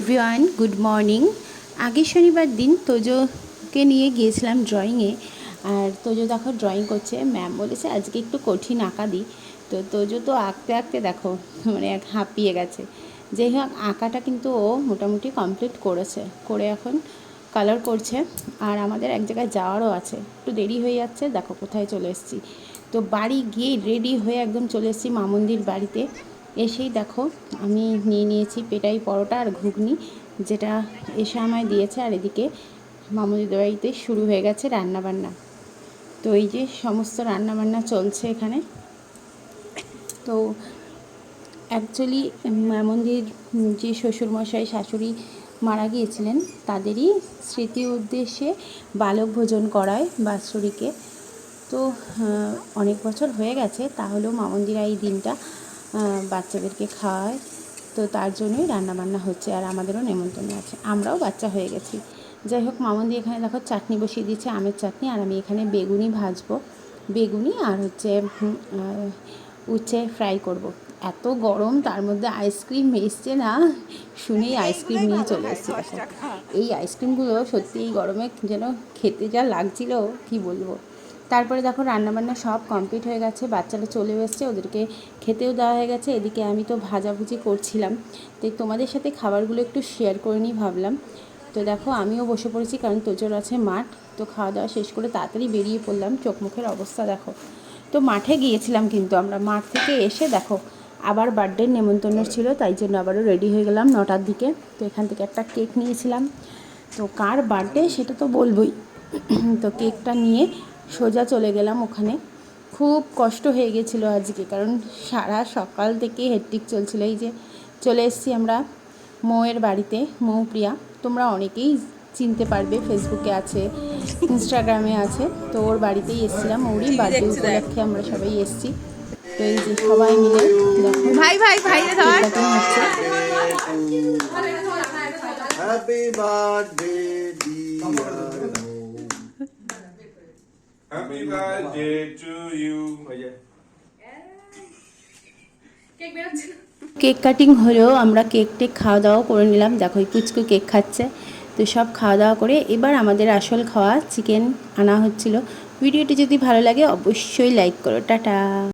Everyone, good morning. আগের শনিবার দিন তোজোকে নিয়ে গিয়েছিলাম ড্রয়িংয়ে। আর তোজো দেখো ড্রয়িং করছে। ম্যাম বলেছে আজকে একটু কঠিন আঁকা দিই। তো তোজো তো আঁকতে আঁকতে দেখো মানে এক হাঁপিয়ে গেছে। যাই হোক, আঁকাটা কিন্তু ও মোটামুটি কমপ্লিট করেছে, করে এখন কালার করছে। আর আমাদের এক জায়গায় যাওয়ারও আছে, একটু দেরি হয়ে যাচ্ছে। দেখো কোথায় চলে এসেছি। তো বাড়ি গিয়ে রেডি হয়ে একদম চলে এসেছি মামুন্দির বাড়িতে। এসেই দেখো আমি নিয়ে নিয়েছি পেটাই পরোটা আর ঘুগনি, যেটা এসে আমায় দিয়েছে। আর এদিকে মামুদির বাড়িতে শুরু হয়ে গেছে রান্নাবান্না। তো এই যে সমস্ত রান্নাবান্না চলছে এখানে। তো অ্যাকচুয়ালি মামুদির যে শ্বশুরমশাই শাশুড়ি মারা গিয়েছিলেন, তাদেরই স্মৃতি উদ্দেশ্যে বালক ভোজন করায় বাৎসরিকে। তো অনেক বছর হয়ে গেছে, তাহলেও মামুদিরা এই দিনটা বাচ্চাদেরকে খাওয়ায়। তো তার জন্যই রান্নাবান্না হচ্ছে, আর আমাদেরও নেমন্তন্ন আছে, আমরাও বাচ্চা হয়ে গেছি। যাই হোক, মামুদি এখানে দেখো চাটনি বসিয়ে দিয়েছে, আমের চাটনি। আর আমি এখানে বেগুনি ভাজবো, বেগুনি আর হচ্ছে উচ্ছে ফ্রাই করব। এত গরম, তার মধ্যে আইসক্রিম এসছে না, শুনেই আইসক্রিম নিয়ে চলে এসেছি। দেখো এই আইসক্রিমগুলো সত্যি এই গরমে যেন খেতে যা লাগছিল কি বলবো। তারপরে দেখো রান্নাবান্না সব কমপ্লিট হয়ে গেছে, বাচ্চারা চলেও এসছে, ওদেরকে খেতেও দেওয়া হয়ে গেছে। এদিকে আমি তো ভাজাভুজি করছিলাম, তো তোমাদের সাথে খাবারগুলো একটু শেয়ার করে নিই ভাবলাম। তো দেখো আমিও বসে পড়েছি, কারণ তোজোর আছে মাঠ। তো খাওয়া দাওয়া শেষ করে তাড়াতাড়ি বেরিয়ে পড়লাম। চোখ মুখের অবস্থা দেখো। তো মাঠে গিয়েছিলাম, কিন্তু আমরা মাঠ থেকে এসে দেখো আবার বার্থডের নেমন্তন্ন ছিল, তাই জন্য আবারও রেডি হয়ে গেলাম 9টার দিকে। তো এখান থেকে একটা কেক নিয়েছিলাম। তো কার বার্থডে সেটা তো বলবোই। তো কেকটা নিয়ে সোজা চলে গেলাম ওখানে। খুব কষ্ট হয়ে গেছিলো আজকে, কারণ সারা সকাল থেকে হেডটিক চলছিল। এই যে চলে এসেছি আমরা মৌয়ের বাড়িতে, মৌপ্রিয়া। তোমরা অনেকেই চিনতে পারবে, ফেসবুকে আছে, ইনস্টাগ্রামে আছে। তো ওর বাড়িতেই এসেছিলাম, ওরই বার্থডে উপলক্ষে আমরা সবাই এসেছি। তো এই যে সবাই মিলে দেখো ভাই ভাই ভাই হচ্ছে। Happy birthday Happy birthday to you. Cake cutting হলেও আমরা কেক টেক খাওয়া দাওয়া করে নিলাম। দেখো এই পুচকু কেক খাচ্ছে। তো সব খাওয়া দাওয়া করে এবার আমাদের আসল খাওয়া চিকেন আনা হচ্ছিল। ভিডিওটি যদি ভালো লাগে অবশ্যই লাইক করো। টাটা।